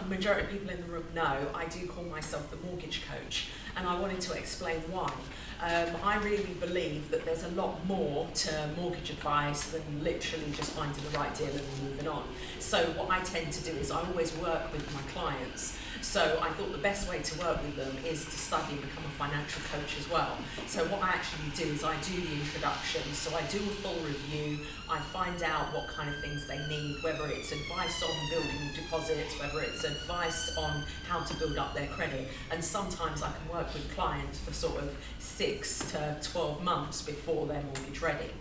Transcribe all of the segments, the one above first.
Majority of people in the room know I do call myself the mortgage coach, and I wanted to explain why. I really believe that there's a lot more to mortgage advice than literally just finding the right deal and moving on. So what I tend to do is I always work with my clients. So I thought the best way to work with them is to study and become a financial coach as well. So what I actually do is I do the introduction, so I do a full review, I find out what kind of things they need, whether it's advice on building deposits, whether it's advice on how to build up their credit, and sometimes I can work with clients for sort of 6 to 12 months before they're mortgage ready.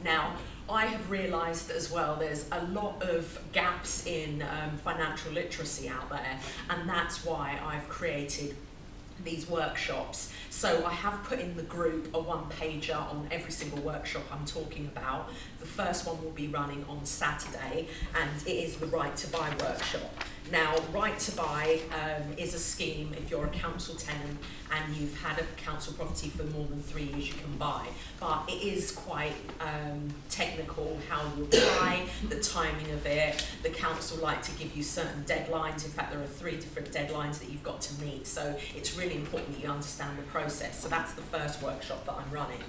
Now, I have realised as well there's a lot of gaps in financial literacy out there, and that's why I've created these workshops. So I have put in the group a one-pager on every single workshop I'm talking about. The first one will be running on Saturday, and it is the Right to Buy workshop. Now, Right to Buy is a scheme if you're a council tenant and you've had a council property for more than 3 years, you can buy. But it is quite technical how you apply, the timing of it. The council like to give you certain deadlines. In fact, there are 3 different deadlines that you've got to meet. So it's really important that you understand the process. So that's the first workshop that I'm running.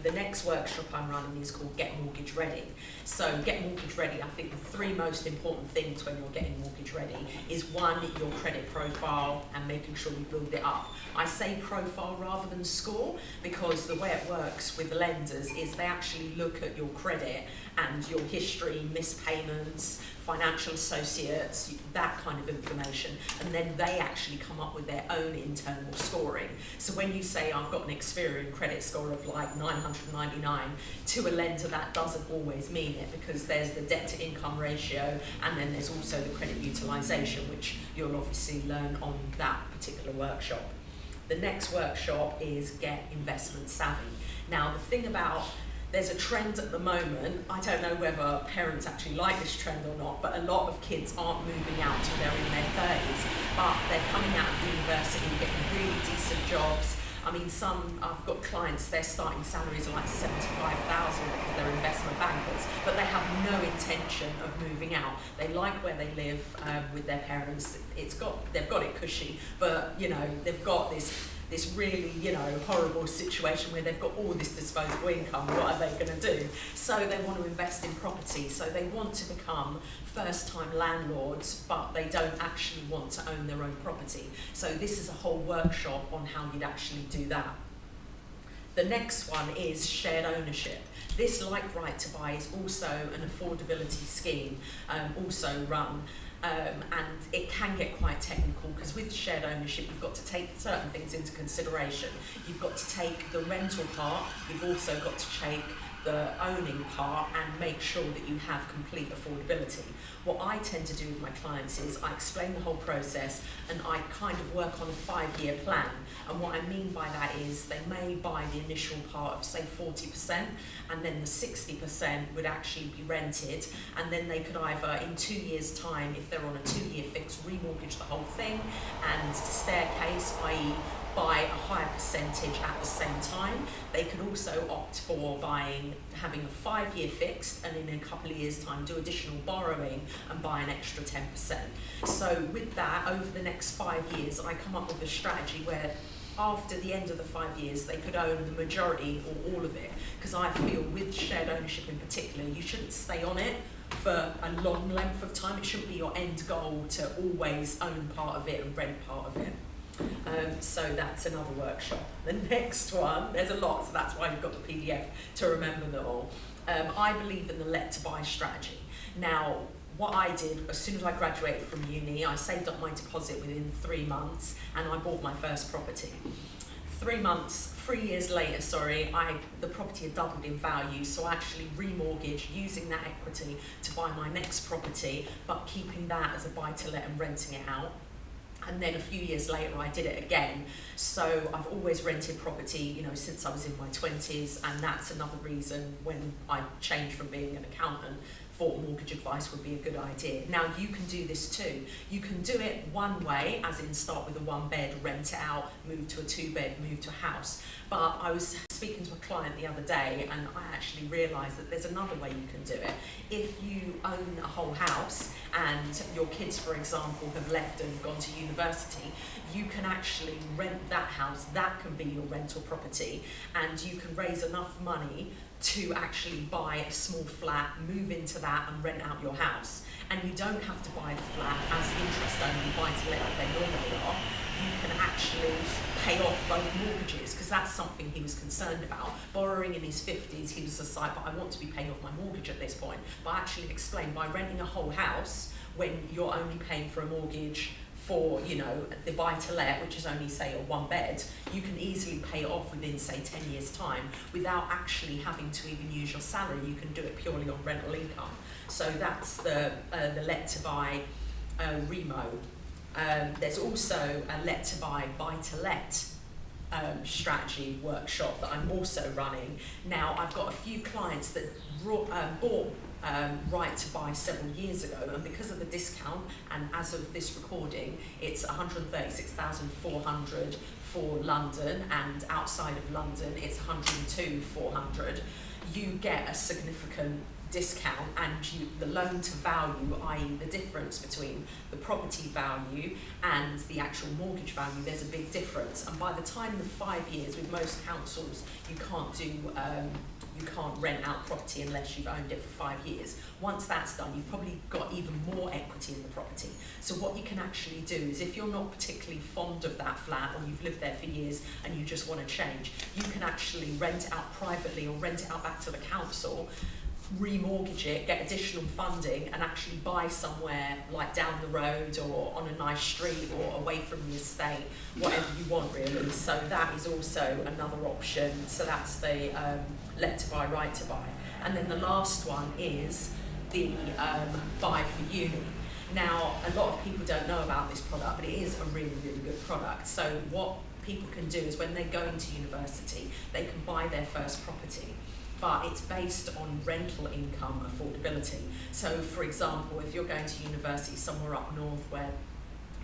The next workshop I'm running is called Get Mortgage Ready. So Get Mortgage Ready, I think the 3 most important things when you're getting mortgage ready is 1, your credit profile and making sure you build it up. I say profile rather than score because the way it works with lenders is they actually look at your credit and your history, missed payments, financial associates, that kind of information, and then they actually come up with their own internal scoring. So when you say I've got an Experian credit score of like 999, to a lender that doesn't always mean it, because there's the debt to income ratio and then there's also the credit utilisation, which you'll obviously learn on that particular workshop. The next workshop is Get Investment Savvy. Now the thing about there's a trend at the moment, I don't know whether parents actually like this trend or not, but a lot of kids aren't moving out till they're in their 30s, but they're coming out of university, getting really decent jobs. I mean, I've got clients, their starting salaries are like 75,000 because they're investment bankers, but they have no intention of moving out. They like where they live with their parents. They've got it cushy, but you know, they've got this really, horrible situation where they've got all this disposable income. What are they going to do? So they want to invest in property. So they want to become first-time landlords, but they don't actually want to own their own property. So this is a whole workshop on how you'd actually do that. The next one is shared ownership. This, like Right to Buy, is also an affordability scheme, also run. And it can get quite technical because with shared ownership you've got to take certain things into consideration. You've got to take the rental part, you've also got to take the owning part and make sure that you have complete affordability. What I tend to do with my clients is I explain the whole process and I kind of work on a 5-year plan. And what I mean by that is they may buy the initial part of say 40% and then the 60% would actually be rented, and then they could either in 2 years time, if they're on a 2-year fix, remortgage the whole thing and staircase, i.e. buy a higher percentage at the same time. They could also opt for having a 5-year fixed and in a couple of years time do additional borrowing and buy an extra 10%. So with that, over the next 5 years, I come up with a strategy where after the end of the 5 years, they could own the majority or all of it. Because I feel with shared ownership in particular, you shouldn't stay on it for a long length of time. It shouldn't be your end goal to always own part of it and rent part of it. So that's another workshop. The next one, there's a lot, so that's why you've got the PDF to remember them all. I believe in the Let to Buy strategy. Now, what I did, as soon as I graduated from uni, I saved up my deposit within 3 months and I bought my first property. 3 years later, the property had doubled in value, so I actually remortgaged using that equity to buy my next property, but keeping that as a buy-to-let and renting it out. And then a few years later, I did it again. So I've always rented property, since I was in my 20s, and that's another reason when I changed from being an accountant, thought mortgage advice would be a good idea. Now you can do this too. You can do it one way, as in start with a 1 bed, rent it out, move to a 2 bed, move to a house. But I was speaking to a client the other day, and I actually realised that there's another way you can do it. If you own a whole house and your kids, for example, have left and gone to university, you can actually rent that house. That can be your rental property, and you can raise enough money to actually buy a small flat, move into that and rent out your house. And you don't have to buy the flat as interest only buy-to-let like they normally are. You can actually pay off both mortgages, because that's something he was concerned about. Borrowing in his 50s, he was just like, but I want to be paying off my mortgage at this point. But I actually explained, by renting a whole house, when you're only paying for a mortgage for, you know, the buy-to-let, which is only, say, a one bed, you can easily pay it off within, say, 10 years' time without actually having to even use your salary. You can do it purely on rental income. So that's the Let to Buy Remo. There's also a Let to Buy buy-to-let strategy workshop that I'm also running. Now, I've got a few clients that bought Right to Buy several years ago, and because of the discount, and as of this recording, it's 136,400 for London, and outside of London it's 102,400. You get a significant discount, and the loan to value, i.e. the difference between the property value and the actual mortgage value, there's a big difference. And by the time of 5 years, with most councils, you can't rent out property unless you've owned it for 5 years. Once that's done, you've probably got even more equity in the property. So what you can actually do is, if you're not particularly fond of that flat, or you've lived there for years and you just want to change, you can actually rent it out privately or rent it out back to the council, remortgage it, get additional funding, and actually buy somewhere like down the road or on a nice street or away from the estate, whatever you want really. So that is also another option. So that's the Let to Buy, Right to Buy. And then the last one is the Buy for Uni. Now, a lot of people don't know about this product, but it is a really, really good product. So what people can do is, when they're going to university, they can buy their first property, but it's based on rental income affordability. So for example, if you're going to university somewhere up north where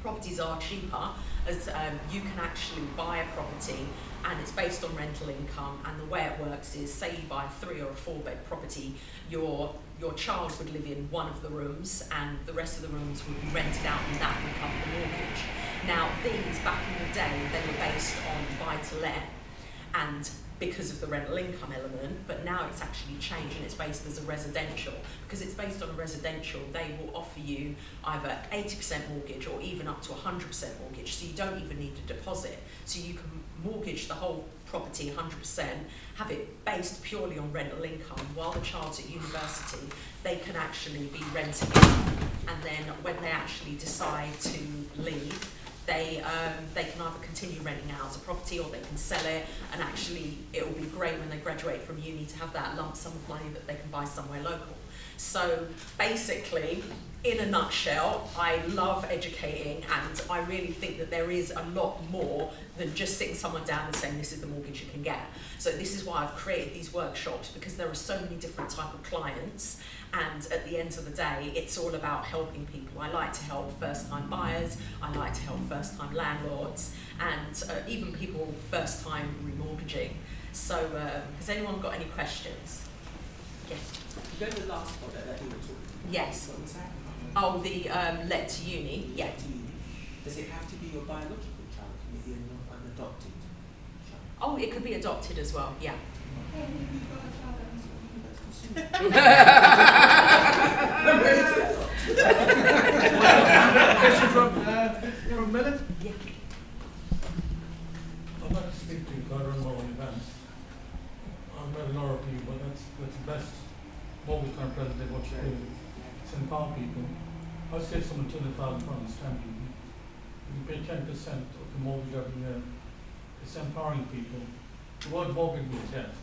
properties are cheaper, as you can actually buy a property and it's based on rental income, and the way it works is, say you buy a 3 or a 4 bed property, your child would live in one of the rooms and the rest of the rooms would be rented out, and that would cover the mortgage. Now these, back in the day, they were based on buy-to-let, and because of the rental income element, but now it's actually changed and it's based as a residential. Because it's based on a residential, they will offer you either 80% mortgage or even up to 100% mortgage, so you don't even need a deposit. So you can mortgage the whole property 100%, have it based purely on rental income. While the child's at university, they can actually be renting it, and then when they actually decide to leave, they can either continue renting out as a property, or they can sell it, and actually it will be great when they graduate from uni to have that lump sum of money that they can buy somewhere local. So basically, in a nutshell, I love educating, and I really think that there is a lot more than just sitting someone down and saying this is the mortgage you can get. So this is why I've created these workshops, because there are so many different type of clients, and at the end of the day, it's all about helping people. I like to help first-time buyers, I like to help first-time landlords, and even people first-time remortgaging. So has anyone got any questions? Yes. You go to the last product that you were talking about. Yes. What was that? Oh, the Let to Uni, yeah. Does it have to be your biological child? Can it be an adopted child? Oh, it could be adopted as well, yeah. Question from Millen? Yeah. I'd like to speak to you about our own events. I've met a lot of you, but that's the best mortgage kind of president what you do. It's empower people. I'd say someone £200,000 stamp duty. You pay 10% of the mortgage every year. It's empowering people. The word mortgage means debt.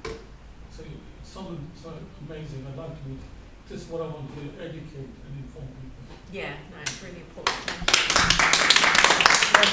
So it's something so amazing. I'd like to, this is what I want to do, educate and inform people. Yeah, no, it's really important. Well,